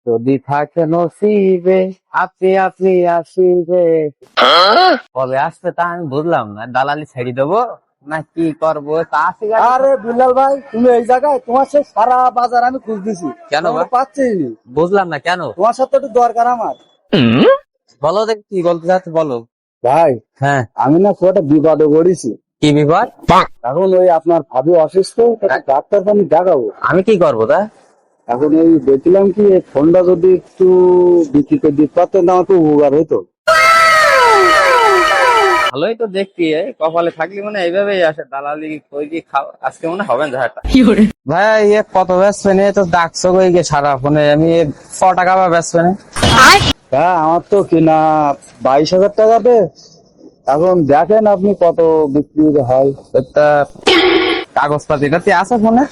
যদি থাকে নসিবে আপনি আপনি আসিবে। কবে আসবে তা আমি বুঝলাম না, দালালি ছেড়ে দেবো না কি করবো তা আসি। আরে বিল্লাল ভাই, তুমি এই জায়গায়? তোমার সে সারা বাজার আমি খুঁজতেছি, কেন ভাই? পাচ্ছি নি। বুঝলাম না কেন? তোমার সাথে একটু দরকার আমার। বলো দেখ কি বলতে চাচ্ছ বলো। ভাই, হ্যাঁ, আমি না খুব একটা বিপদে পড়েছি। কি বিপদ? এখন ওই আপনার ভাবি অসুস্থ, তাকে ডাক্তার আমি দেখাবো। আমি কি করবো তা? এখন ওই দেখলাম কি এই ফোনটা যদি একটু বিক্রি করে দিতে পারতেন আমার খুব উপকার হতো। ভালোই তো দেখছি, কপালে থাকলি মানে এইভাবেই আসে, দালালি কই কি খাও আজকে মনে হবে না ঝাড়টা। ভাই এ কত বেচবেন? এ তো ডাকছো কই গে সারা ফোনে, আমি 100 টাকা বা বেচবেন? হ্যাঁ, আমার তো কিনা 22,000 টাকাতে। এখন দেখেন আপনি কত বিক্রি হয়। একটা কাগজপাতিটা কি আছে ফোনে?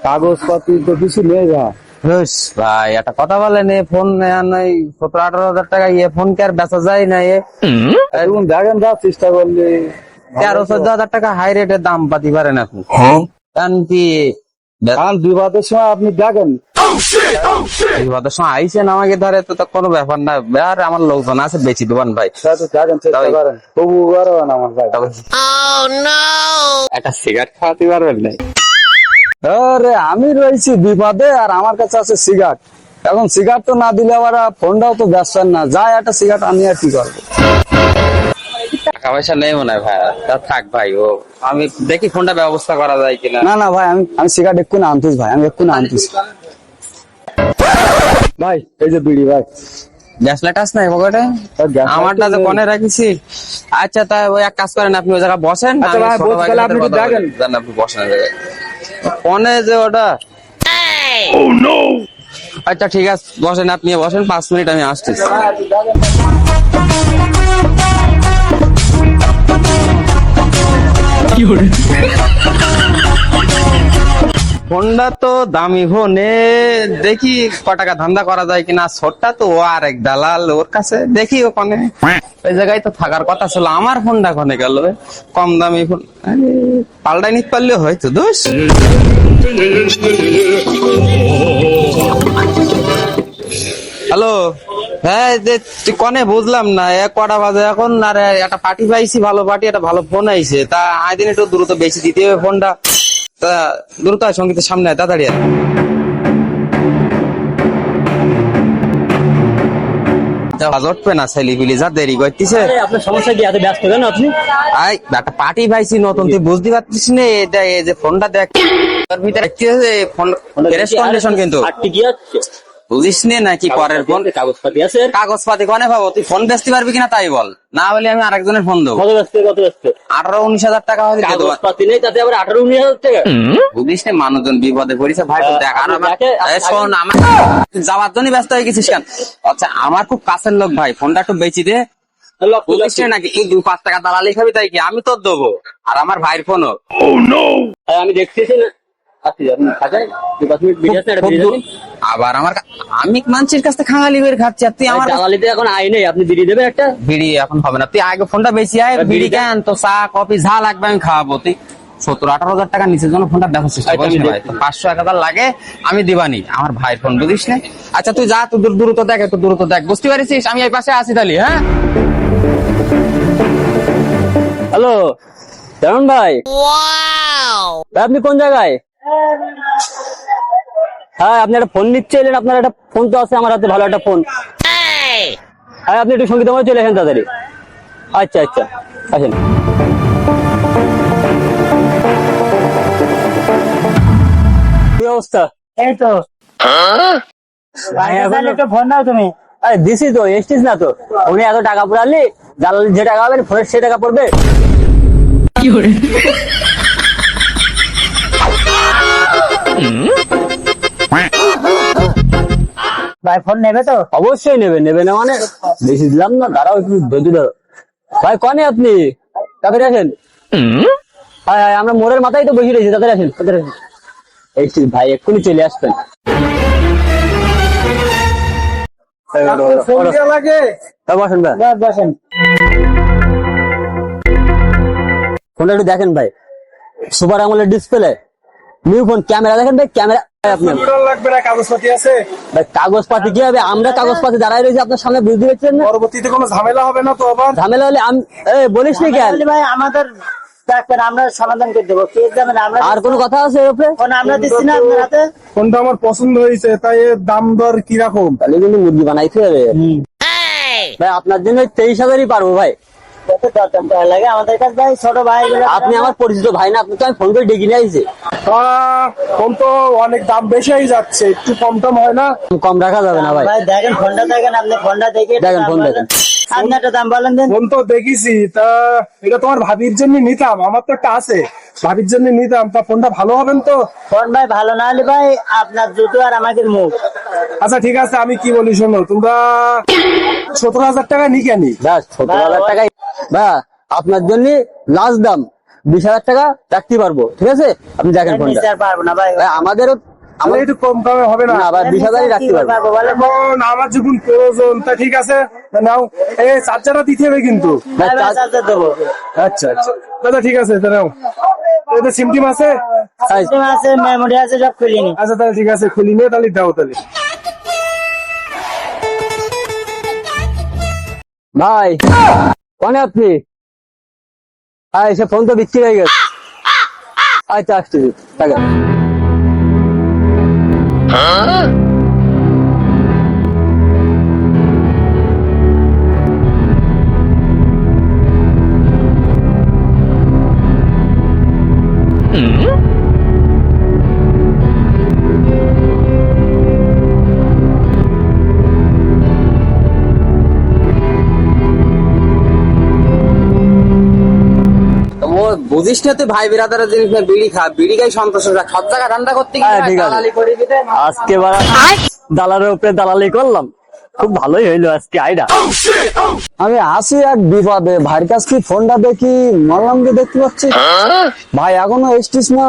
কাগজপাতি তো কিছু নেই ভাই। বেশ ভাই একটা কথা বলেন, এ ফোন 17-18 হাজার টাকা এ ফোন কি আর বেচা যায় না? এখন দেখেন যা চেষ্টা করলে 13-14 হাজার টাকা হাই রেটের দাম পাতি পারেন আপনি। কারণ কি কারণ বিবাদের সময় আপনি দেখেন। বিপদের সময় আইসেন আমাকে ধরে তো কোনো ব্যাপার না, আর আমার লোকজন আছে বেশি দেবেন ভাই। দেখেন চেষ্টা করেন, তবু উপকার হবে না আমার ভাই। একটা সিগারেট খাওয়াতে পারবেন না? আরে আমি রয়েছি বিপদে আর আমার কাছে আছে সিগারেট। এখন সিগারেট তো না দিলে আবার ফোনটাও তো ব্যস্ত না, যাই একটা সিগারেট আমি আর কি করবো। টাকা পয়সা নেই মনে হয় ভাই, তা থাক ভাই, ও আমি দেখি ফোনটা ব্যবস্থা করা যায় কিনা। না না ভাই, আমি সিগারেট এক্ষুনি আনতেছি ভাই, আমি এক্ষুনি আনতেছি। ভাই এই যে বিড়ি ভাই। গ্যাস লাইট আছে না পকেটে? আমারটা তো কনে রাখিছি। আচ্ছা তা ওই এক কাজ করেন, আপনি ওই জায়গায় বসেন। আচ্ছা ভাই, আপনি একটু দেখেন। আপনি বসেন ওই জায়গায়। কনে যে ওটা। আচ্ছা ঠিক আছে, বসেন, আপনি বসেন, 5 মিনিট আমি আসতেছি। ফোনটা তো দামি ফোনে, দেখি ক টাকা ধান্দা করা যায় কিনা। ছোটটা তো ও আর এক দালাল, ওর কাছে দেখি ওখানে ওই জায়গায় তো থাকার কথা ছিল। আমার ফোনটা কোনে গেল? কম দামি ফোন, আরে পাল্টাই নিতে পারলে হয়তো দোষ। হ্যালো, হ্যাঁ কনে বুঝলাম না, কটা বাজে এখন? আর একটা পার্টি পাইছি, ভালো পার্টি, একটা ভালো ফোন আইছে, তা আইদিন একটু দ্রুত বেশি দিতে হবে ফোনটা। তা দ্রুত আয়, সঙ্গীতের সামনে আয়, তাড়াতাড়ি আয়। উঠবে না ছেলে পিলি, যা দেরি করতেছে। আপনার সমস্যা কি? এত ব্যস্ত কেন আপনি? আই একটা পার্টি পাইছি নতুন, তুই বুঝতে পারছিস না? এটা এই যে ফোনটা দেখ, তার ভিতরে দেখতেছে ফোন ফ্রেশ কন্ডিশন, কিন্তু আটটি কি আছে? বুঝিস নে নাকি পরের ফোন? কাগজপাতি আছে? কাগজপাতি কনে পাবো? তুই ফোন বেচতে পারবি কিনা তাই বল, না হলে আমি আরেকজনের ফোন দেবো। কত ব্যস্ত? কত ব্যস্ত? 18-19 হাজার টাকা হলে দিয়ে দেবো। কাগজপাতি নেই, তাতে আবার 18-19 হাজার টাকা? বুঝিস না মানুষজন বিপদে পড়েছে ভাই, তুই দেখ। আর আমার শোন, আমার যাওয়ার জন্য ব্যস্ত হয়ে গেছিস কেন? আচ্ছা আমার খুব কাছের লোক ভাই, ফোনটা একটু বেচি দে। বুঝিস না নাকি তুই 2-5 টাকা দালালি খাবি তাই কি? আমি তোর দেবো, আর আমার ভাইয়ের ফোনও। আমি দেখতেছি না। আচ্ছা আপনি খাবেন? 2-5 মিনিট বিড়ি আছে, একটা বিড়ি দেবেন? আবার আমি মানুষের কাছ থেকে খাঙালি বের খাচ্ছি, আর তুই আমার দালালিতে এখন আয় নেই, আপনি বিড়ি দেবেন একটা? বিড়ি এখন হবে না, তুই আগে ফোনটা বেশি আয়। বিড়ি কেন, তো চা কফি যা লাগবে আমি খাওয়াবো। তুই 17-18 হাজার টাকা নিচের জন্য ফোনটা দেখার চেষ্টা করিস না ভাই। 500-1000 লাগে আমি দিবানি, আমার ভাইয়ের ফোন, বুঝিস না? আচ্ছা তুই যা, তুই দ্রুত দেখ, একটু দ্রুত দেখ, বুঝতে পারিস? আমি এই পাশে আছি তাহলে। হ্যাঁ হ্যালো জানুন ভাই, ভাই আপনি কোন জায়গায়? হ্যাঁ আপনি একটা ফোন নিচ্ছে এলেন, আপনার একটা ফোন তো আছে আমার হাতে, ভালো একটা ফোন। হ্যাঁ আপনি একটু সঙ্গীত চলে আসেন তাড়াতাড়ি। আচ্ছা আচ্ছা আসেন। কি অবস্থা? এই তো ফোন নাও তুমি। আরে দিছি তো, এসছিস না তো? উনি এত টাকা পড়ালি, জ্বালালি যে টাকা পাবেন ফোনের সে টাকা পড়বে। কি করে ভাই ফোন নেবে তো? অবশ্যই নেবে, নেবে না মানে? বেশি দিলাম না, দাঁড়াও একটু ধৈর্য ধরো। ভাই কনে আপনি? তাড়াতাড়ি আসেন। হ্যাঁ হ্যাঁ, আমরা মোড়ের মাথায় তো বসে রয়েছি, তাড়াতাড়ি আসেন, তাড়াতাড়ি আসেন। এই ভাই এক্ষুনি চলে আসবেন। লাগে বসেন ভাই, বসেন। ফোনটা একটু দেখেন ভাই, সুপার আমলের ডিসপ্লে, নিউ ফোন ক্যামেরা দেখেন ভাই, ক্যামেরা আপনি লাগবে না, কাগজপাতি আছে? ভাই কাগজপাতি কি হবে? আমরা কাগজপাতি দাঁড়াই রয়েছি আপনার সামনে, বুঝতে পারছেন না? পরবর্তীতে কোনো ঝামেলা হবে না তো আবার? ঝামেলা হলে আমি বলিস নি কেন? তাহলে ভাই আমাদের ডাক্তার আমরা সমাধান করে দেবো, কে যাবেন? আমরা আর কোনো কথা আছে এর উপরে? ফোন আমরা দিচ্ছি না আপনার হাতে। কোনটা আমার পছন্দ হয়েছে, তাই এর দাম দর কিরকম? তাহলে কিন্তু মুরগি বানাইতে হবে ভাই, আপনার জন্য 23,000ই পারবো ভাই। কত দরদাম করা লাগে আমাদের কাছে ভাই, ছোট ভাই বলে। আপনি আমার পরিচিত ভাই না, আপনি তো আমি ফোন করে ডেকে নিয়ে আইছি। ফোন তো অনেক দাম বেশি হয়ে যাচ্ছে, একটু কম টম হয় না? কম রাখা যাবে না ভাই। ভাই দেখেন ফোনটা, দেখেন আপনি ফোনটা দেখে দেখেন, ফোন দেখেন। আপনি একটা দাম বলেন দেন। ফোন তো দেখেছি, তা এটা তোমার ভাবির জন্য নিতাম, আমার তো একটা আছে, ভাবির জন্য নিতাম। তা ফোনটা ভালো হবেন তো? ফোন ভাই ভালো না হলে ভাই আপনার জুতো আর আমাদের মুখ। আচ্ছা ঠিক আছে, আমি কি বলি শোনো, তোমরা 17,000 টাকা নি কেন? ব্যাস 17,000 টাকাই ভাই আপনার জন্য লাস্ট দাম। 20,000 টাকা রাখতে পারবো, ঠিক আছে? আপনি দেখেন ফোনটা। নিচে আর পারবো না ভাই। ভাই আমাদেরও আমার একটু কম দামে হবে না? না ভাই, 20,000ই রাখতে পারবো। পারবো বলেন। এখন আমার যখন প্রয়োজন, তা ঠিক আছে, তা নাও। এই চার্জারটা দিতে হবে কিন্তু। ভাই ভাই চার্জার দেবো। আচ্ছা আচ্ছা দাদা, ঠিক আছে, তা নাও। এতে সিম টিম আছে? সিস্টেম আছে, মেমোরি আছে, সব খুলিনি। আচ্ছা তাহলে ঠিক আছে, খুলি নিয়ে তাহলে দাও তাহলে। ভাই কোনে আপনি? সে ফোন তো বিক্রি হয়ে গেছে। আচ্ছা আসছি টাকা। ও বুঝিস না তুই, ভাই বিরাদারের জিনিস নিয়ে বিড়ি খা, বিড়ি খাই সন্তোষ রাখ, সব জায়গায় ধান্দা করতে গিয়ে ঠিক আছে। দালালি করে দিতে। আজকে দালালের উপরে দালালি করলাম, খুব ভালোই হইলো আজকে আইডা। আমি আসি এক বিপদে, ভাইয়ের কাছ কি ফোনটা দেখি মরলাম যে দেখতে পাচ্ছি ভাই এখনো এসছিস না।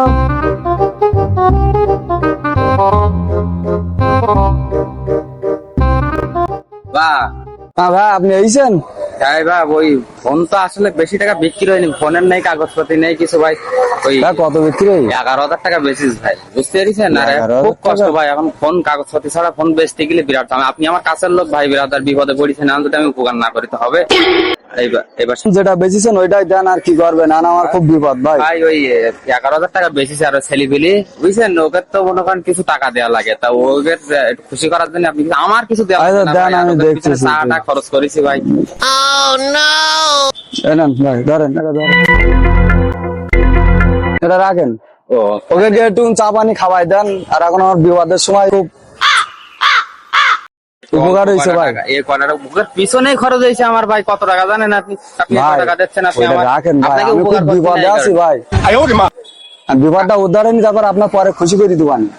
বাহ হ্যাঁ ভাই, আপনি এইছেন? তাই বা, ওই ফোন তো আসলে বেশি টাকা বিক্রি হয়নি, ফোনের নেই কাগজপাতি নেই কিছু ভাই। ওই ভাই কত বিক্রি? 11,000 টাকা বেচিস ভাই, বুঝতে পারছেন? আর 11,000 খুব কষ্ট টাকা? ভাই, এখন ফোন কাগজপাতি ছাড়া ফোন বেচতে গেলে বিরাট ঝামেলা। আপনি আমার কাছের লোক, ভাই বিরাদার বিপদে পড়েছেন, আমি যদি আমি উপকার না করি তো হবে? এবার যেটা বেচেছেন ওইটাই দেন, আর কি করবেন? না আমার খুব বিপদ ভাই। ভাই ওই 11,000 টাকা বেচিস, আর ছেলেপিলি বুঝছেন, ওকে তো মনে করেন কিছু টাকা দেওয়া লাগে, তা ওকে একটু খুশি করার জন্য আপনি আমার কিছু দেওয়া আচ্ছা, লাগবে না দেন, ভাই, আমি ওদের দেখতেছি। পিছনে টাকা খরচ করেছি ভাই। এই নেন ভাই, ধরেন এটা, ধরেন এটা রাখেন। ও ওকে গিয়ে একটু চা পানি খাওয়াই দেন, আর এখন আমার বিপদের সময় খুব উপকার হয়েছে ভাই। এই কটার বুকের পিছনেই খরচ হয়েছে আমার ভাই, কত টাকা জানেন আপনি? আপনি কত ভাই টাকা দিচ্ছেন? আপনি ওইটা আমার রাখেন ভাই, আপনাকে আমি খুব উপকার করতে বিপদে নাই আছি কারণ। ভাই। আমি বিপদটা উদ্ধারে নি, তারপর আপনার পরে খুশি করে দিবানি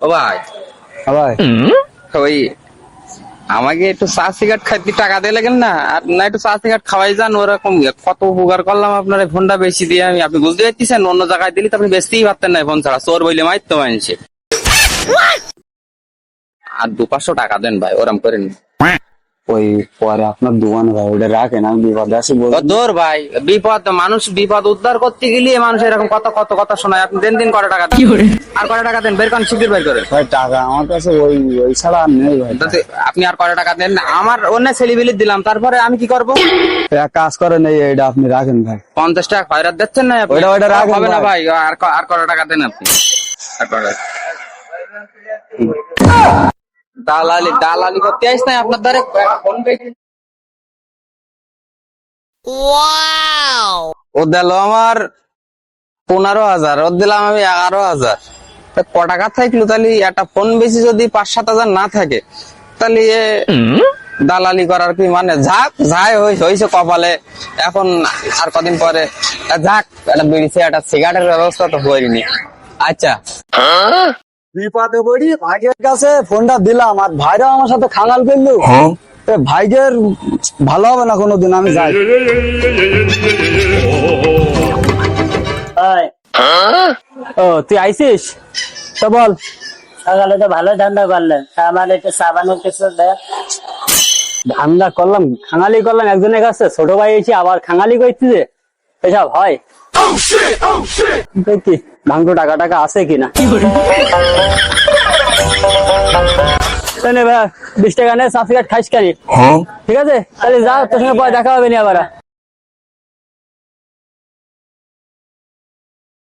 ও ভাই, ভাই। ওই আমাকে একটু চা সিগারেট খাইতে টাকা দিয়ে লাগেন না, আর না একটু চা সিগারেট খাওয়াই যান, ওরকম কত উপকার করলাম আপনার এই ফোনটা বেশি দিয়ে। আমি আপনি বুঝতে পারতেছেন, অন্য জায়গায় দিলে তো আপনি বেচতেই পারতেন না, ফোন ছাড়া চোর বইলে মাইতো মানছে। আর 200-500 টাকা দেন ভাই, ওরম করেন। ওই পরে আপনার দোকানে ভাই, ওটা রাখেন, আমি বিপদে আছি বল। দূর ভাই, মানুষ বিপদ উদ্ধার করতে গেলে মানুষ এরকম কত কত কথা শোনায়। আপনি দিন কত টাকা দেন? আর কত টাকা দেন? বের করেন, শিগগির বের করেন। ভাই টাকা আমার কাছে ওই ওই ছাড়া আর নেই ভাই। আপনি আর কত টাকা দেন? আমার অন্য ছেলেবিলি দিলাম, তারপরে আমি কি করবো? এক কাজ করেন, এইটা আপনি রাখেন ভাই। 50 টাকা খয়রাত দিচ্ছেন না আপনি? ওইটা রাখেন হবে না ভাই। ভাই, আর কত টাকা দেন আপনি? আর কত টাকা? দালালি করতে আসছ না আপনার দ্বারে ফোন পে। ও দিল আমার 15,000, ওর দিলাম আমি 11,000। ক টাকা থাকলো তাহলে? একটা ফোন বেশি যদি 5-7 হাজার না থাকে, তাহলে দালালি করার কি মানে? যাই হয়েছে কপালে, এখন আর কদিন পরে যাক একটা বিড়িছে, একটা সিগারেটের ব্যবস্থা তো করিনি। আচ্ছা বিপদে পড়ি ভাইয়ের কাছে ফোনটা দিলাম, আর ভাইরাও আমার সাথে খাঙাল করলো। ভাইগের ভালো হবে না কোনোদিন, আমি যাই। ভাই ও তুই আইছিস তো বল। সকালে তো ভালো ধান্দা করলেন, আমার একটু সাবানের কিছু দেন। ধান্দা করলাম, খাঙালি করলাম একজনের কাছে, ছোট ভাই এসে আবার খাঙালি করছি যে এসব হয় দেখি। ভাঙটো টাকা টাকা আছে কিনা। তাই নে ভাই 20 টাকা নে সার্টিফিকেট খাইস কারি। ঠিক আছে তাহলে যা, তোর সঙ্গে পরে দেখা হবে নি আবার।